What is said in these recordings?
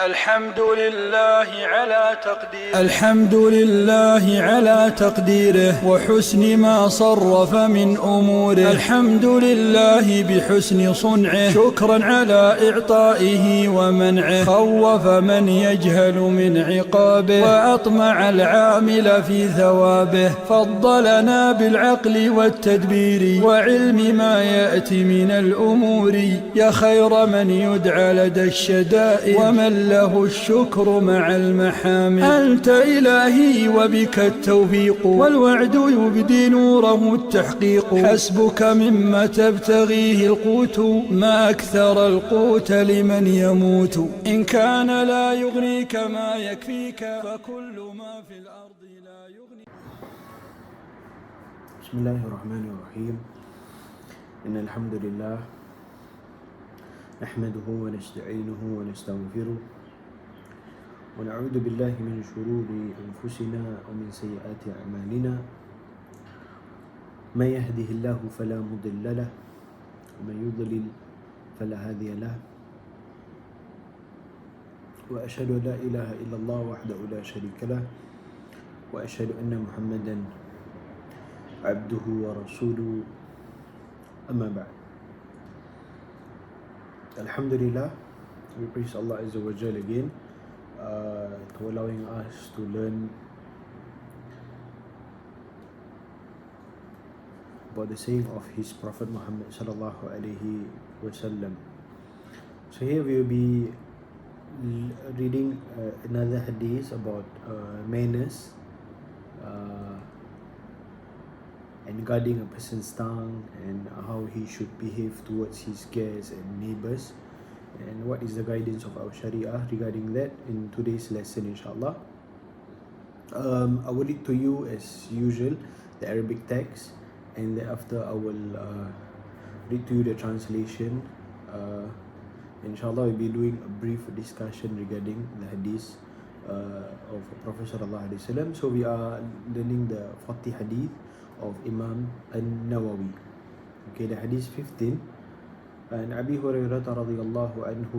الحمد لله على تقديره وحسن ما صرف من أموره. الحمد لله بحسن صنعه، شكرا على إعطائه ومنعه. خوف من يجهل من عقابه وأطمع العامل في ثوابه. فضلنا بالعقل والتدبير وعلم ما يأتي من الأمور. يا خير من يدعى لدى الشدائد ومن له الشكر مع المحامد. أنت إلهي وبك التوفيق، والوعد يبدي نوره التحقيق. حسبك مما تبتغيه القوت، ما أكثر القوت لمن يموت. إن كان لا يغنيك ما يكفيك، فكل ما في الأرض لا يغني. بسم الله الرحمن الرحيم. إن الحمد لله نحمده ونستعينه ونستغفره ونعوذ بالله من شرور أنفسنا ومن سيئات أعمالنا. من يهده الله فلا مضل له ومن يضلل فلا هادي له. وأشهد أن لا إله إلا الله وحده لا شريك له، وأشهد أن محمدا عبده ورسوله. أما بعد. Alhamdulillah, we praise Allah Azza wa Jal again to allowing us to learn about the saying of his Prophet Muhammad sallallahu alaihi wasallam. So here we will be reading another hadith about manners and guarding a person's tongue, and how he should behave towards his guests and neighbors, and what is the guidance of our Sharia regarding that in today's lesson, inshallah. I will read to you as usual the Arabic text, and thereafter I will read to you the translation. Inshallah, we'll be doing a brief discussion regarding the hadith of Prophet sallallahu alaihi wasallam. So we are learning the 40 hadith of Imam An-Nawawi. Okay, the hadith 15. عن أبي هريرة رضي الله عنه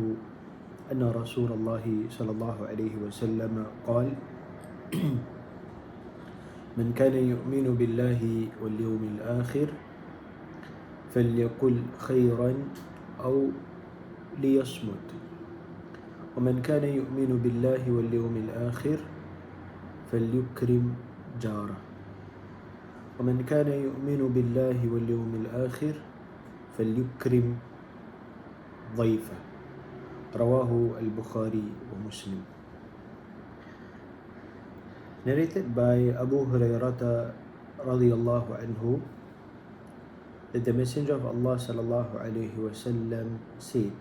أن رسول الله صلى الله عليه وسلم قال: من كان يؤمن بالله واليوم الآخر فليقل خيرا أو ليصمت، ومن كان يؤمن بالله واليوم الآخر فليكرم جاره، ومن كان يؤمن بالله واليوم الآخر فليكرم ضيفه. رواه البخاري ومسلم. Narrated by Abu Hurairah radiyallahu anhu that the Messenger of Allah sallallahu alayhi wasallam said,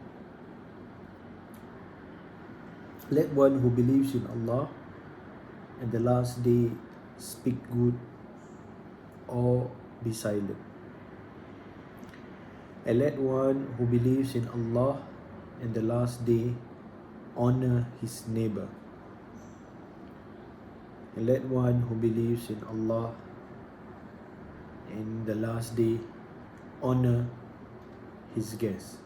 let one who believes in Allah and the last day speak good or be silent, and let one who believes in Allah and the last day honor his neighbor, and let one who believes in Allah and the last day honor his guest.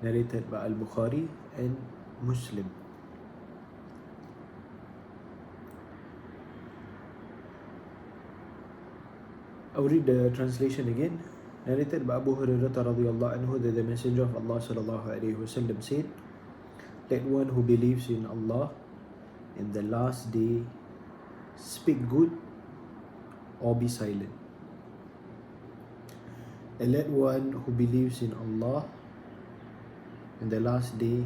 Narrated by Al-Bukhari and Muslim. I'll read the translation again. Narrated by Abu Hurairah radiyallahu anhu that the Messenger of Allah sallallahu alaihi wasallam said, let one who believes in Allah and the last day speak good or be silent, and let one who believes in Allah and the last day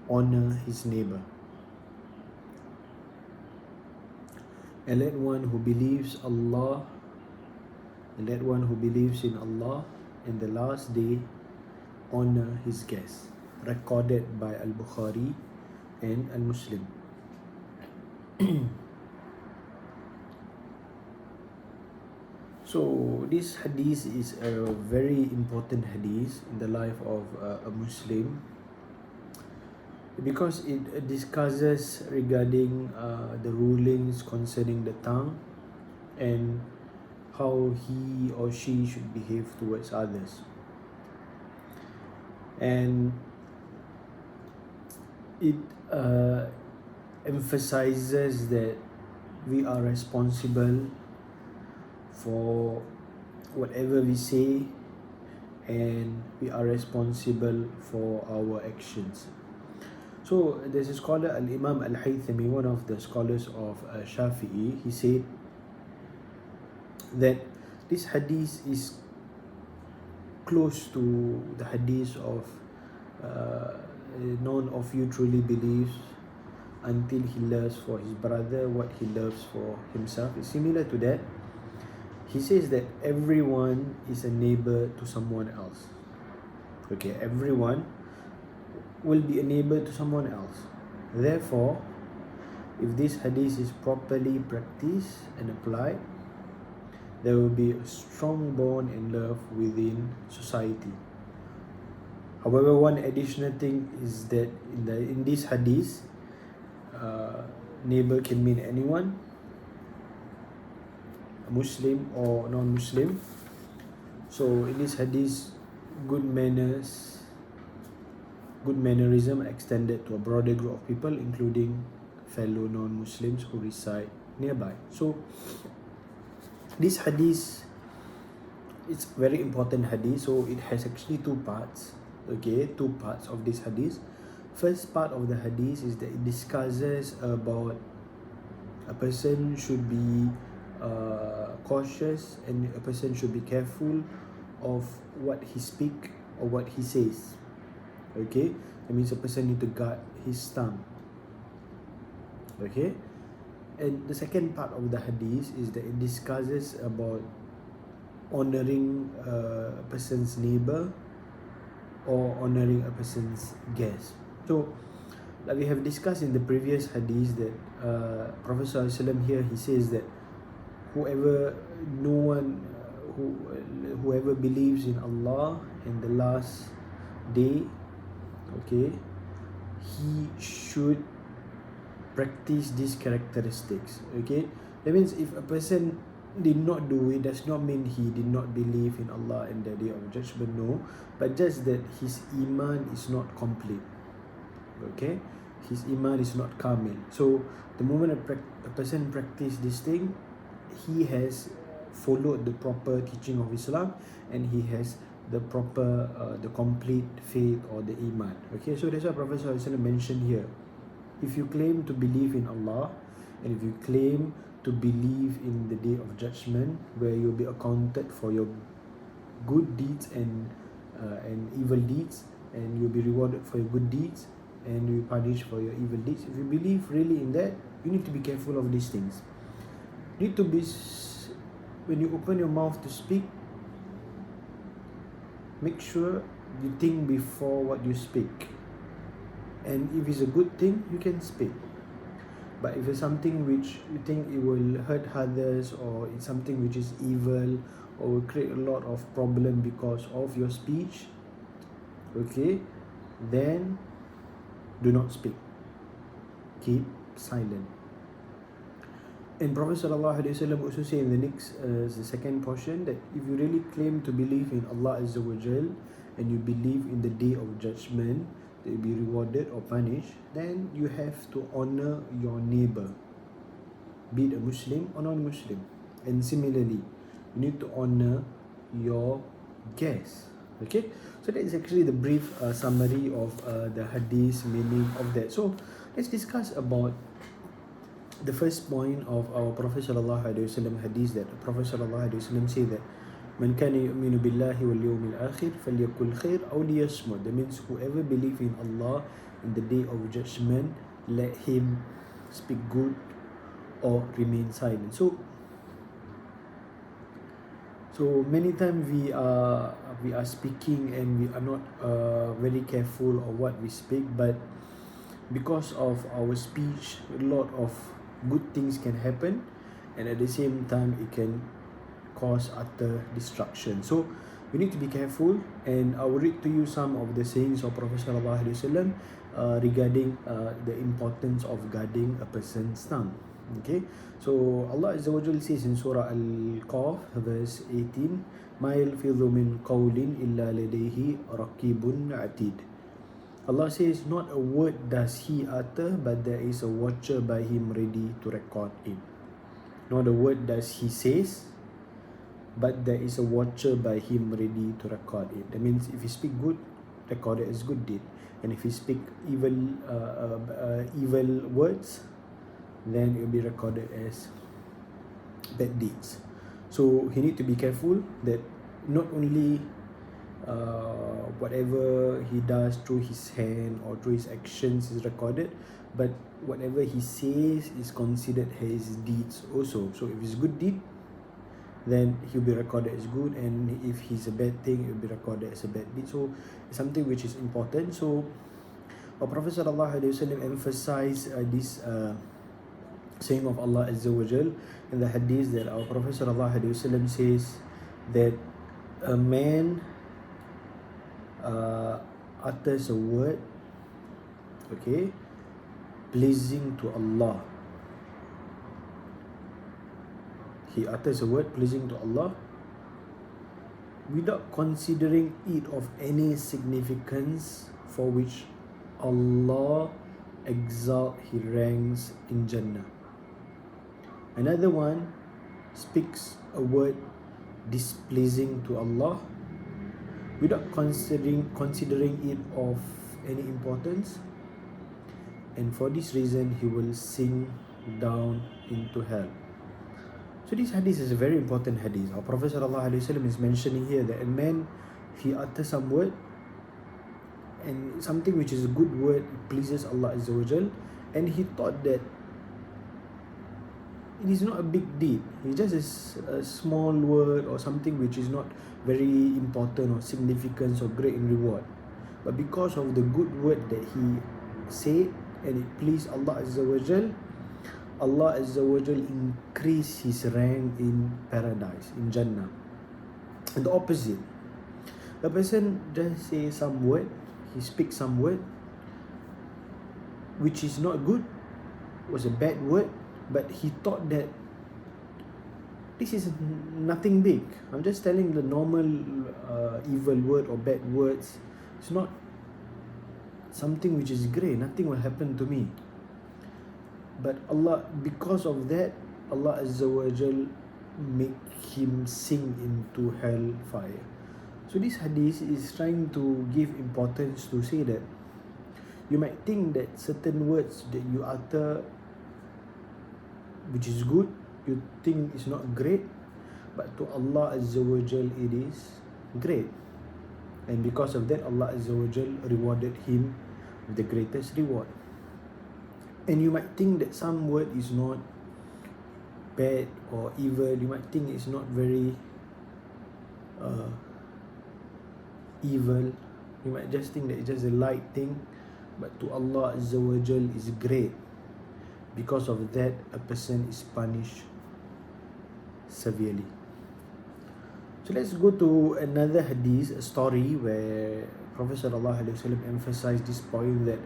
honor his neighbor, and let one who believes Allah and let one who believes in Allah and the last day honor his guests. Recorded by Al-Bukhari and Al-Muslim. So this hadith is a very important hadith in the life of a Muslim, because it discusses regarding the rulings concerning the tongue and how he or she should behave towards others. And it emphasizes that we are responsible for whatever we say, and we are responsible for our actions. So there's a scholar, Al-Imam Al-Haythami, one of the scholars of Shafi'i. He said that this hadith is close to the hadith of none of you truly believes until he loves for his brother what he loves for himself. It's similar to that. He says that everyone is a neighbor to someone else. Okay, everyone will be a neighbor to someone else. Therefore, if this hadith is properly practiced and applied, there will be a strong bond and love within society. However, one additional thing is that in this hadith, neighbor can mean anyone, Muslim or non-Muslim. So in this hadith, good mannerism extended to a broader group of people, including fellow non-Muslims who reside nearby. So this hadith, it's very important hadith. So it has actually two parts. Okay, two parts of this hadith. First part of the hadith is that it discusses about a person should be cautious, and a person should be careful of what he speak or what he says. Okay, that means a person need to guard his tongue. Okay, and the second part of the hadith is that it discusses about honoring a person's neighbor or honoring a person's guest. So, like we have discussed in the previous hadith, that Prophet ﷺ here, he says that whoever believes in Allah and the last day, okay, he should practice these characteristics. Okay, that means if a person did not do it, does not mean he did not believe in Allah and the day of judgment. No, but just that his iman is not complete. Okay, his iman is not kamil. So the moment a person practice this thing, he has followed the proper teaching of Islam, and he has the proper the complete faith or the iman. Okay, so that's why Prophet ﷺ mentioned here, if you claim to believe in Allah, and if you claim to believe in the day of judgment, where you'll be accounted for your good deeds and evil deeds, and you'll be rewarded for your good deeds, and you'll be punished for your evil deeds. If you believe really in that, you need to be careful of these things. You need to be, when you open your mouth to speak, make sure you think before what you speak. And if it's a good thing, you can speak. But if it's something which you think it will hurt others, or it's something which is evil, or will create a lot of problem because of your speech, okay, then do not speak. Keep silent. And Prophet ﷺ also say in the next, the second portion, that if you really claim to believe in Allah Azza wa Jal, and you believe in the day of judgment, that you'll be rewarded or punished, then you have to honor your neighbor, be it a Muslim or non-Muslim. And similarly, you need to honor your guests. Okay, so that is actually the brief summary of the hadith meaning of that. So let's discuss about the first point of our Prophet ﷺ hadith, that Prophet ﷺ say that Man kana yu'minu billahi wal yawmil akhir falyakul khair aw liyasmut. That means whoever believe in Allah in the day of judgment, let him speak good or remain silent. So many times we are speaking, and we are not very careful of what we speak, but because of our speech, a lot of good things can happen, and at the same time it can cause utter destruction. So we need to be careful, and I will read to you some of the sayings of Prophet ﷺ regarding the importance of guarding a person's tongue. Okay, so Allah Azza wa Jalla says in Surah Al-Qaf verse 18, مَا يَلْفِظُ مِنْ قَوْلٍ إِلَّا لَدَيْهِ رَقِيبٌ عَتِيدٌ. Allah says, not a word does he utter, but there is a watcher by him ready to record it. Not a word does he says, but there is a watcher by him ready to record it. That means if he speak good, record it as good deed. And if he speak evil words, then it will be recorded as bad deeds. So he need to be careful that not only whatever he does through his hand or through his actions is recorded, but whatever he says is considered his deeds also. So if it's good deed, then he'll be recorded as good, and if he's a bad thing, it will be recorded as a bad deed. So it's something which is important. So our Prophet sallallahu alaihi wasallam emphasized this saying of Allah Azza wa Jal in the Hadith, that our Prophet sallallahu alaihi wasallam says that a man utters a word, okay, pleasing to Allah. He utters a word pleasing to Allah without considering it of any significance, for which Allah exalt he ranks in Jannah. Another one speaks a word displeasing to Allah without considering it of any importance, and for this reason he will sink down into hell. So this hadith is a very important hadith. Our Prophet ﷺ is mentioning here that a man, he utters some word, and something which is a good word, pleases Allah Azza wa Jal, and he thought that it is not a big deed. It's just a small word or something which is not very important or significant or great in reward. But because of the good word that he said and it pleased Allah Azza wa Jal, Allah Azza wa Jal increase his rank in paradise, in Jannah. And the opposite, the person just say some word, he speaks some word which is not good, was a bad word, but he thought that this is nothing big. I'm just telling the normal evil word or bad words. It's not something which is great, nothing will happen to me. But Allah, because of that, Allah Azza wa Jal make him sink into hellfire. So this hadith is trying to give importance to say that you might think that certain words that you utter, which is good, you think is not great, but to Allah Azza wa Jal it is great. And because of that, Allah Azza wa Jal rewarded him with the greatest reward. And you might think that some word is not bad or evil. You might think it's not very evil. You might just think that it's just a light thing. But to Allah Azza wa Jal is great. Because of that, a person is punished severely. So let's go to another hadith, a story where Prophet sallallahu alaihi wasallam emphasized this point that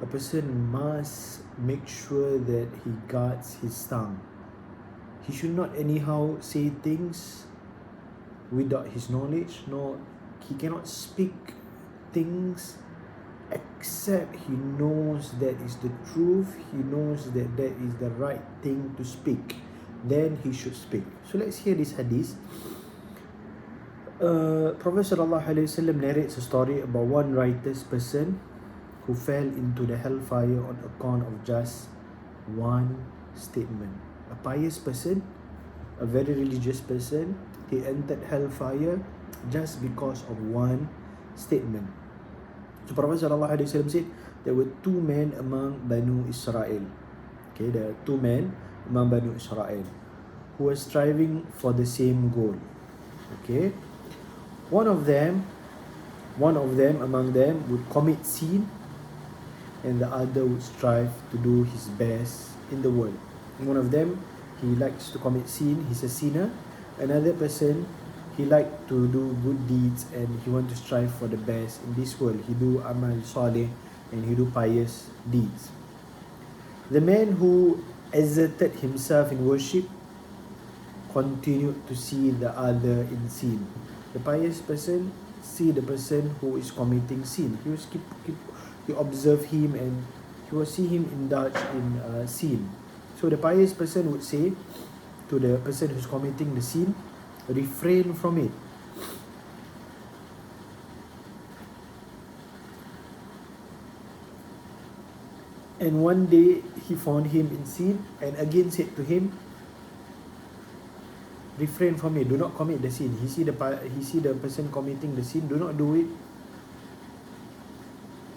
a person must make sure that he guards his tongue. He should not anyhow say things without his knowledge, nor he cannot speak things except he knows that is the truth, he knows that that is the right thing to speak. Then he should speak. So let's hear this hadith. Prophet sallallahu alaihi wasallam narrates a story about one righteous person who fell into the hellfire on account of just one statement. A pious person, a very religious person, he entered hellfire just because of one statement. So Prophet sallallahu alaihi wasallam said there were two men among Banu Israel. Okay, there are two men among Banu Israel who were striving for the same goal. Okay, one of them among them would commit sin, and the other would strive to do his best in the world. One of them, he likes to commit sin, he's a sinner. Another person, he like to do good deeds and he want to strive for the best in this world. He do amal saleh and he do pious deeds. The man who exerted himself in worship continued to see the other in sin. The pious person see the person who is committing sin. He was keep he observed him and he will see him indulge in sin. So the pious person would say to the person who's committing the sin, refrain from it. And one day he found him in sin and again said to him, refrain from it, do not commit the sin. He see the person committing the sin, do not do it.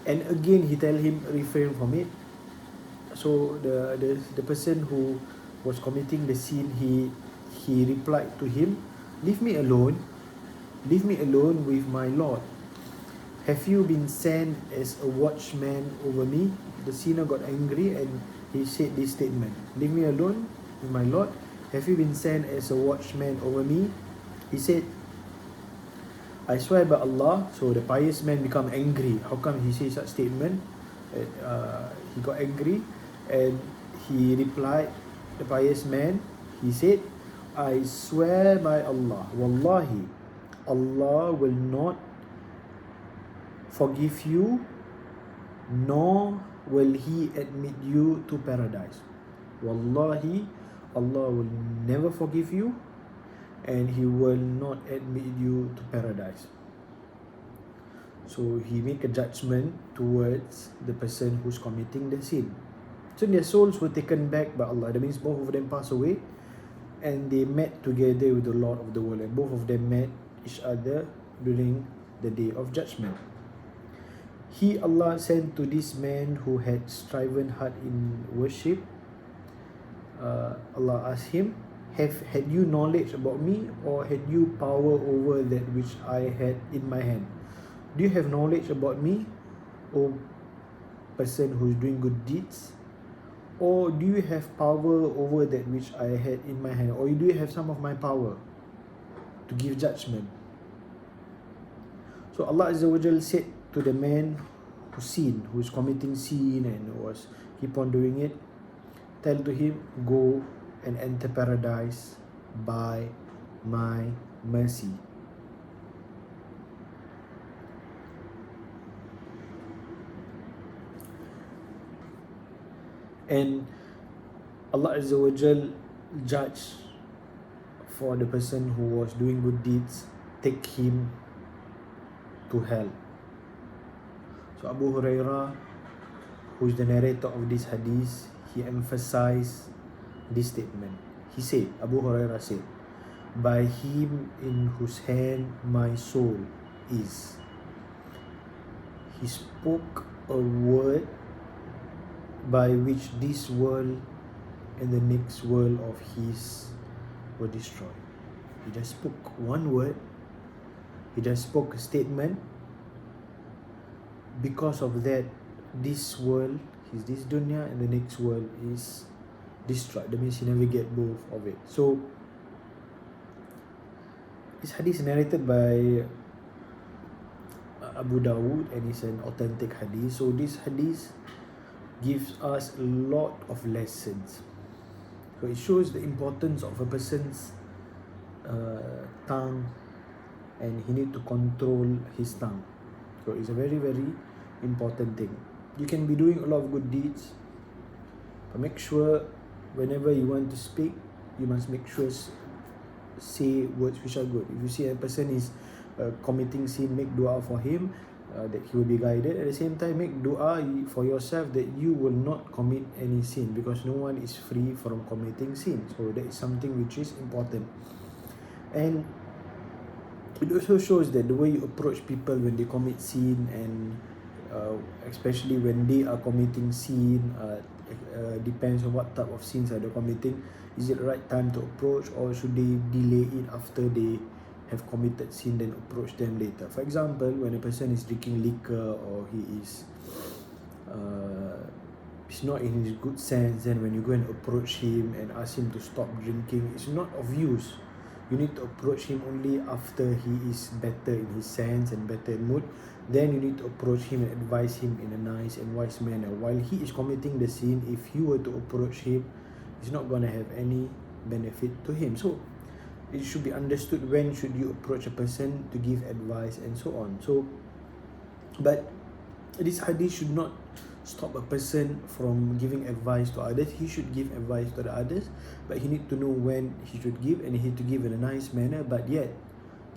And again he tell him refrain from it. So the person who was committing the sin, he replied to him, leave me alone with my Lord. Have you been sent as a watchman over me? The sinner got angry and he said this statement, leave me alone with my Lord. Have you been sent as a watchman over me? He said, I swear by Allah. So the pious man become angry. How come he says such statement? He got angry and he replied, the pious man, he said, I swear by Allah, Wallahi, Allah will not forgive you, nor will He admit you to paradise. Wallahi, Allah will never forgive you and He will not admit you to paradise. So he make a judgment towards the person who's committing the sin. So their souls were taken back by Allah. That means both of them passed away and they met together with the Lord of the world, and both of them met each other during the day of judgment. He, Allah, sent to this man who had striven hard in worship. Allah asked him, had you knowledge about me, or had you power over that which I had in my hand? Do you have knowledge about me, O person who's doing good deeds? Or do you have power over that which I had in my hand? Or do you have some of my power to give judgment? So Allah Azza wa Jal said to the man who sinned, who is committing sin and was keep on doing it, tell to him, go and enter paradise by my mercy. And Allah Azza wa Jal judged for the person who was doing good deeds, take him to hell. So Abu Hurairah, who is the narrator of this hadith, he emphasized this statement. He said, Abu Hurairah said, by him in whose hand my soul is. He spoke a word by which this world and the next world of his were destroyed. He just spoke one word. He just spoke a statement. Because of that, this world, this dunya, and the next world is destroyed. That means he never get both of it. So this hadith is narrated by Abu Dawud and it's an authentic hadith. So this hadith gives us a lot of lessons. So it shows the importance of a person's tongue, and he need to control his tongue. So it's a very, very important thing. You can be doing a lot of good deeds, but make sure whenever you want to speak, you must make sure say words which are good. If you see a person is committing sin, make dua for him, that he will be guided. At the same time, make dua for yourself that you will not commit any sin, because no one is free from committing sin. So that is something which is important. And it also shows that the way you approach people when they commit sin, and especially when they are committing sin, depends on what type of sins are they committing. Is it the right time to approach, or should they delay it after they have committed sin, then approach them later? For example, when a person is drinking liquor, or he's not in his good sense, then when you go and approach him and ask him to stop drinking, it's not of use. You need to approach him only after he is better in his sense and better in mood. Then you need to approach him and advise him in a nice and wise manner. While he is committing the sin, if you were to approach him, it's not going to have any benefit to him. So it should be understood when should you approach a person to give advice and so on. So, but this hadith should not stop a person from giving advice to others. He should give advice to the others, but he need to know when he should give, and he need to give in a nice manner, but yet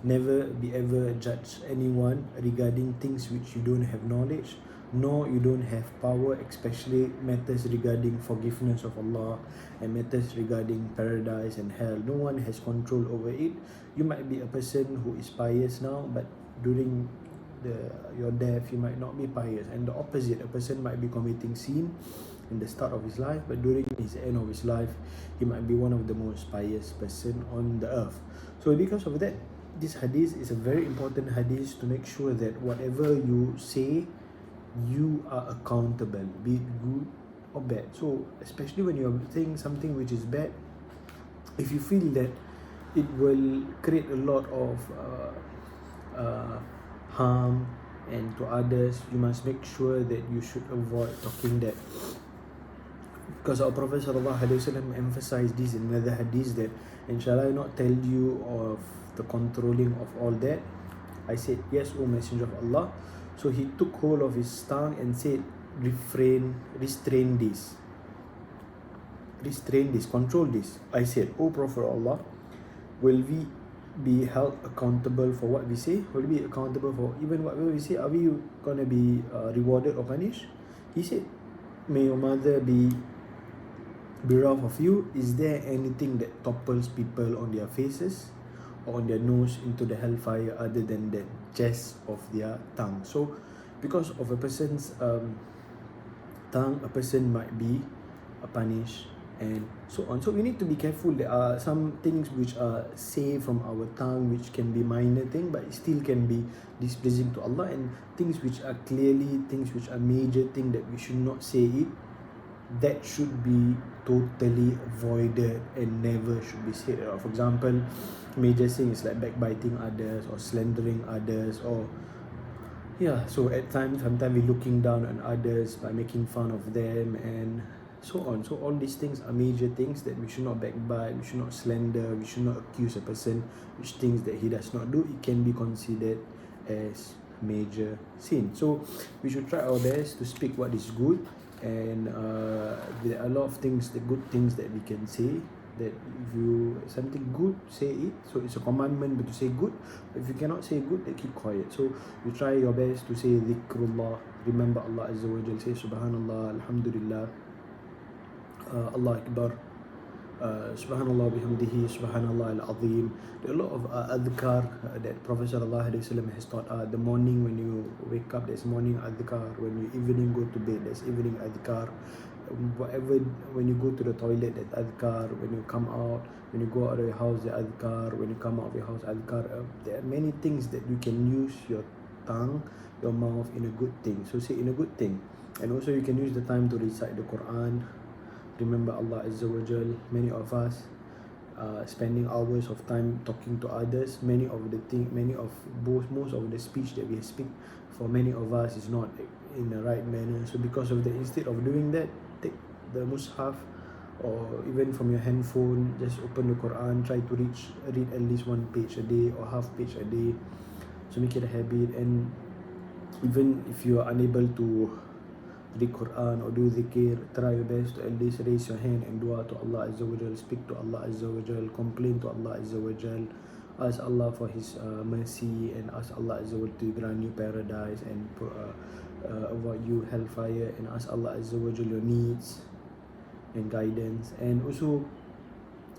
never be ever judge anyone regarding things which you don't have knowledge, nor you don't have power, especially matters regarding forgiveness of Allah and matters regarding paradise and hell. No one has control over it. You might be a person who is pious now, but during your death you might not be pious, and the opposite, a person might be committing sin in the start of his life, but during his end of his life he might be one of the most pious person on the earth. So because of that, this hadith is a very important hadith to make sure that whatever you say, you are accountable, be it good or bad. So especially when you're saying something which is bad, if you feel that it will create a lot of harm and to others, you must make sure that you should avoid talking that, because our Prophet ﷺ emphasized this in another hadith that, and shall I not tell you of the controlling of all that? I said, yes, O Messenger of Allah. So he took hold of his tongue and said, restrain this, control this. I said, O Prophet of Allah, will we be held accountable for what we say? Will we be accountable for even whatever we say? Are we gonna be rewarded or punished? He said, may your mother be bereft of you. Is there anything that topples people on their faces or on their nose into the hellfire other than that jest of their tongue? So because of a person's tongue, a person might be punished and so on. So we need to be careful. There are some things which are say from our tongue which can be minor thing, but it still can be displeasing to Allah, and things which are clearly things which are major thing that we should not say it, that should be totally avoided and never should be said. For example, major sin is like backbiting others or slandering others, or so at times sometimes we're looking down on others by making fun of them and so on. So all these things are major things that we should not backbite, we should not slander, we should not accuse a person which things that he does not do. It can be considered as major sin. So we should try our best to speak what is good, and there are a lot of things, the good things that we can say, that if you something good, say it. So it's a commandment but to say good, but if you cannot say good, then keep quiet. So you try your best to say dhikrullah, remember Allah Azza wa Jal, say subhanallah, alhamdulillah, Allah Akbar, subhanallah bihamdihi, subhanallah al-azim. There are a lot of adhkar that Prophet ﷺ has taught. The morning when you wake up, there's morning adhkar. When you evening go to bed, there's evening adhkar. Whatever, when you go to the toilet, there's adhkar. When you come out, when you go out of your house, there's adhkar. When you come out of your house, adhkar. There are many things that you can use your tongue, your mouth in a good thing. So say in a good thing. And also you can use the time to recite the Quran, remember Allah Azza wa Jal. Many of us spending hours of time talking to others. Most of the speech that we speak, for many of us, is not in the right manner. So because of that, instead of doing that, take the mushaf, or even from your handphone, just open the Quran, try to read at least one page a day or half page a day. So make it a habit. And even if you are unable to read Quran or do dhikr, try your best to at least raise your hand and dua to Allah Azza wa Jal, speak to Allah Azza wa Jal, complain to Allah Azza wa Jal, ask Allah for His mercy, and ask Allah Azza wa Jal to grant you paradise and avoid you hellfire, and ask Allah Azza wa Jal your needs and guidance. And also,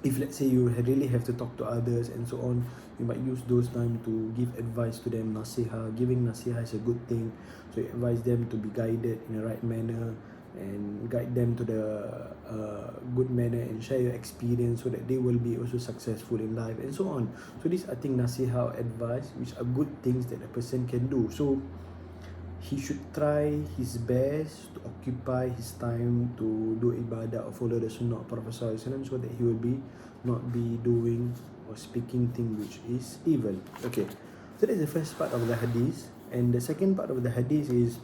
if let's say you really have to talk to others and so on, you might use those time to give advice to them, nasiha. Giving nasiha is a good thing. So you advise them to be guided in the right manner and guide them to the good manner and share your experience so that they will be also successful in life and so on. So these, I think, nasiha or advice, which are good things that a person can do. So he should try his best to occupy his time to do ibadah or follow the sunnah of Prophet ﷺ, so that he will not be doing or speaking things which is evil. Okay, so that's the first part of the hadith. And the second part of the hadith is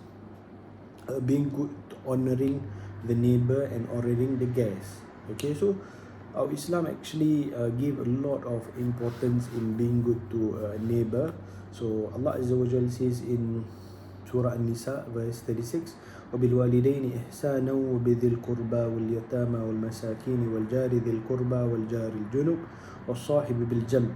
being good, honoring the neighbor and honoring the guest. Okay, so our Islam actually give a lot of importance in being good to a neighbor. So Allah Azza wa Jal says in Surah An-Nisa verse 36. وبالوالدين إحسانا وبذي القربى واليتامى والمساكين والجار ذي القربى والجار الجنب والصاحب بالجنب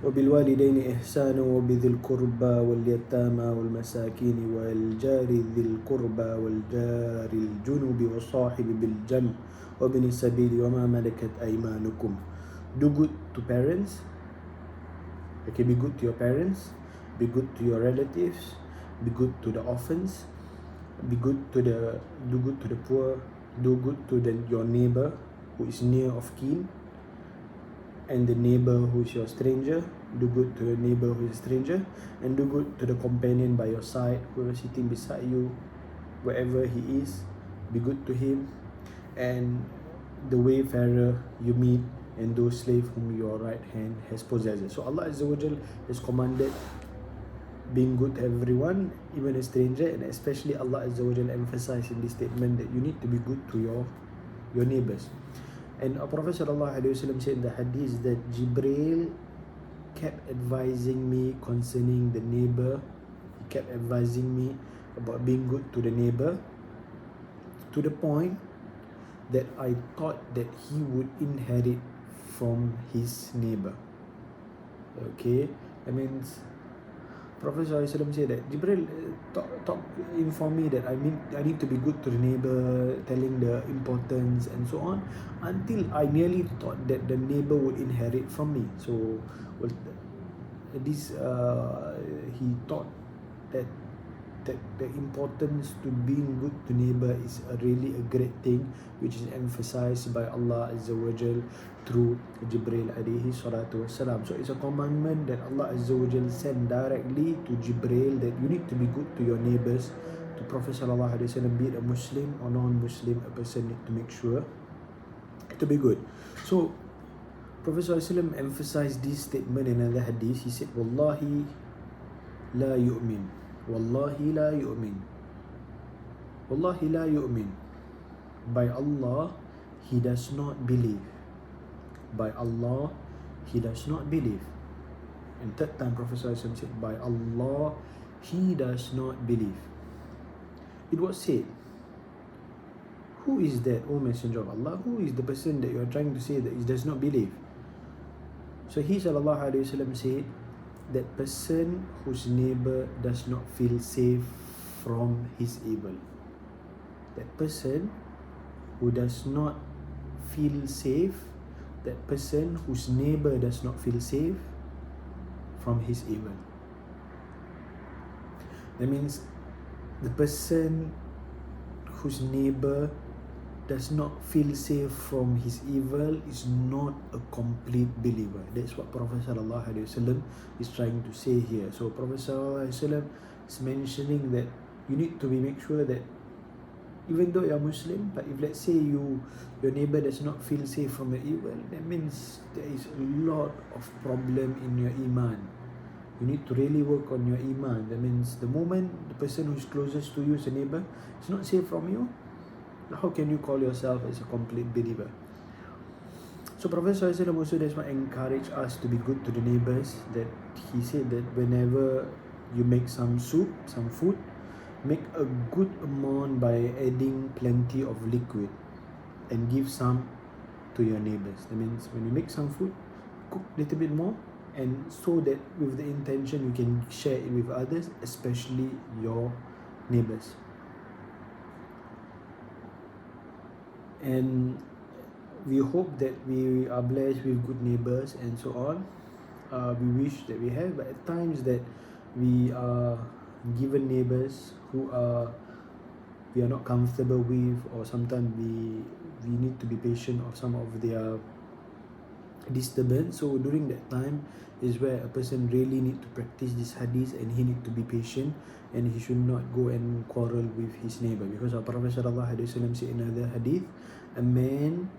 وبالوالدين إحسانا وبذي القربى واليتامى والمساكين والجار ذي القربى والجار الجنب والصاحب بالجنب وابن السبيل وما ملكت أيمانكم. Do good to parents. Okay, be good to your parents, be good to your relatives, be good to the orphans, do good to the poor, do good to your neighbor who is near of kin, and the neighbor who is your stranger. Do good to your neighbor who is a stranger, and do good to the companion by your side, who is sitting beside you, wherever he is. Be good to him, and the wayfarer you meet, and those slaves whom your right hand has possessed. So Allah Azza wa Jal has commanded being good to everyone, even a stranger, and especially Allah Azza wa Jal emphasized in this statement that you need to be good to your neighbors. And our Prophet Sallallahu Alaihi Wasallam said in the Hadith that Jibreel kept advising me concerning the neighbor. He kept advising me about being good to the neighbor, to the point that I thought that he would inherit from his neighbor. Okay, that means Prophet ﷺ said that Jibril informed me that I need to be good to the neighbor, telling the importance and so on, until I nearly thought that the neighbor would inherit from me. So he thought that the importance to being good to neighbor is really a great thing, which is emphasized by Allah Azza wa Jal through Jibril alayhi salatu wassalam. So it's a commandment that Allah Azza wa Jal sent directly to Jibril that you need to be good to your neighbors. To Prophet sallallahu alaihi wasallam, be it a Muslim or non-Muslim, a person need to make sure to be good. So Prophet sallallahu alaihi wasallam emphasized this statement in another hadith. He said, Wallahi la yu'min. Wallahi la yu'min. Wallahi la yu'min. By Allah, he does not believe. By Allah, he does not believe. And third time Prophet ﷺ said, by Allah, he does not believe. It was said, who is that, O Messenger of Allah? Who is the person that you are trying to say that he does not believe? So he sallallahu alaihi wasallam said, that person whose neighbor does not feel safe from his evil. That person who does not feel safe, that person whose neighbor does not feel safe from his evil. That means the person whose neighbor does not feel safe from his evil is not a complete believer. That's what Prophet Sallallahu Alaihi Wasallam is trying to say here. So Prophet Sallallahu Alaihi Wasallam is mentioning that you need to make sure that even though you're Muslim, but if let's say your neighbor does not feel safe from your evil, that means there is a lot of problem in your iman. You need to really work on your iman. That means the moment the person who is closest to you as a neighbor is not safe from you, how can you call yourself as a complete believer? So Prophet ﷺ also does not encourage us to be good to the neighbors. That he said that whenever you make some soup, some food, make a good amount by adding plenty of liquid and give some to your neighbors. That means when you make some food, cook a little bit more, and so that with the intention you can share it with others, especially your neighbors. And we hope that we are blessed with good neighbors and so on. We wish that we have, but at times that we are given neighbors who we are not comfortable with, or sometimes we need to be patient of some of their disturbance. So during that time is where a person really need to practice this hadith, and he need to be patient, and he should not go and quarrel with his neighbor, because our Prophet sallallahu alaihi wasallam said in another hadith, a man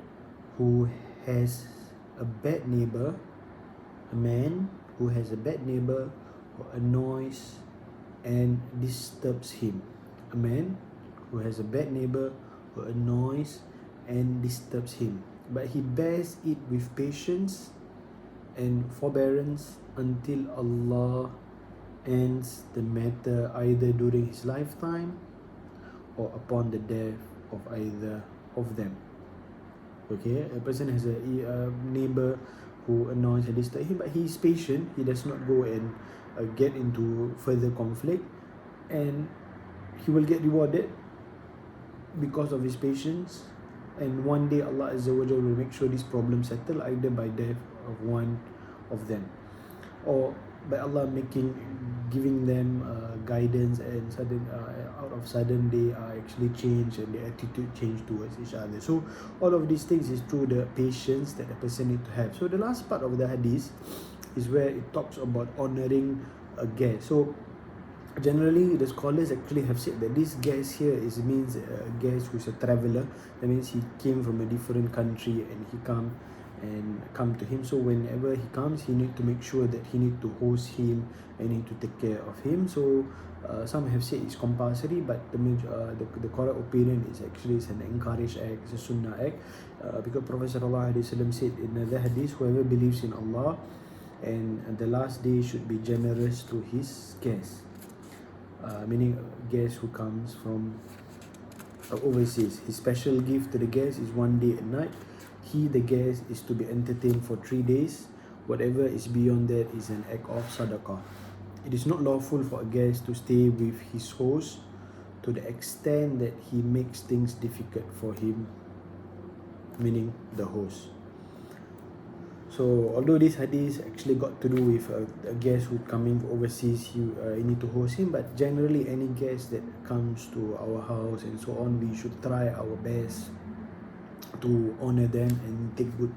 who has a bad neighbor, who annoys and disturbs him. A man who has a bad neighbor who annoys and disturbs him, but he bears it with patience and forbearance until Allah ends the matter either during his lifetime or upon the death of either of them. Okay, a person has a neighbor who annoys and disturb him, but he is patient. He does not go and get into further conflict, and he will get rewarded because of his patience. And one day Allah Azza wa Jalla will make sure this problem settle either by death of one of them, or by Allah giving them guidance, and out of sudden they actually change and their attitude change towards each other. So all of these things is through the patience that a person need to have. So the last part of the hadith is where it talks about honoring a guest. So generally the scholars actually have said that this guest here means a guest who's a traveler. That means he came from a different country and he come to him. So whenever he comes, he need to make sure that he need to host him and need to take care of him. So some have said it's compulsory, but the correct opinion is actually it's an encouraged act, it's a sunnah act, because Prophet sallallahu alaihi wasallam said in another hadith, whoever believes in Allah and the last day should be generous to his guests, meaning guest who comes from overseas. His special gift to the guest is one day and night. He, the guest, is to be entertained for 3 days. Whatever is beyond that is an act of sadaqah. It is not lawful for a guest to stay with his host to the extent that he makes things difficult for him, meaning the host. So although this hadith actually got to do with a guest who coming overseas, you need to host him, but generally any guest that comes to our house and so on, we should try our best to honor them and take good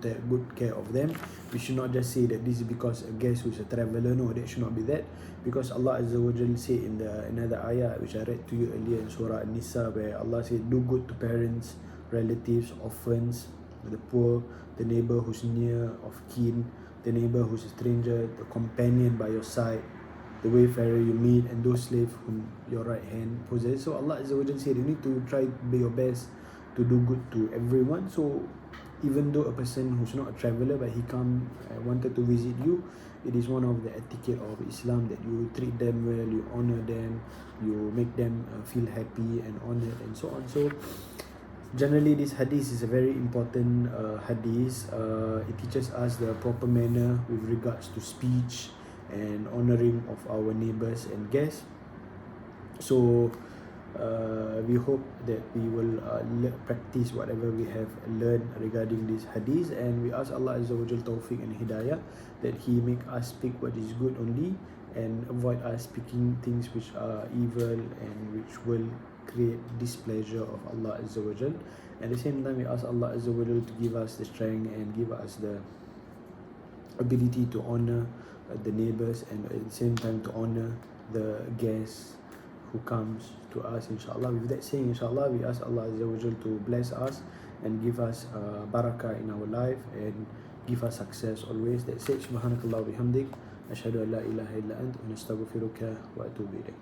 care of them. We should not just say that this is because a guest who is a traveler. No, that should not be that, because Allah Azza wa Jalla said in another ayah which I read to you earlier in Surah An-Nisa, where Allah said, do good to parents, relatives, orphans, the poor, the neighbor who's near of kin, the neighbor who's a stranger, the companion by your side, the wayfarer you meet, and those slaves whom your right hand possesses. So Allah Azza wa Jalla said you need to try to be your best to do good to everyone. So even though a person who's not a traveler but he wanted to visit you, it is one of the etiquette of Islam that you treat them well, you honor them, you make them feel happy and honored and so on. So generally this hadith is a very important hadith. It teaches us the proper manner with regards to speech and honoring of our neighbors and guests. So we hope that we will practice whatever we have learned regarding this hadith, and we ask Allah Azza wa Jal tawfiq and hidayah, that He make us speak what is good only and avoid us speaking things which are evil and which will create displeasure of Allah Azza wa Jal. At the same time, we ask Allah Azza wa Jal to give us the strength and give us the ability to honor the neighbors, and at the same time to honor the guests who comes to us, inshallah. With that saying, inshallah, we ask Allah Azza wa Jal to bless us and give us barakah in our life and give us success always. That said, subhanakallah wa bihamdik, ashhadu an la ilaha illa ant, wa nastaghfiruka wa atubu ilayk.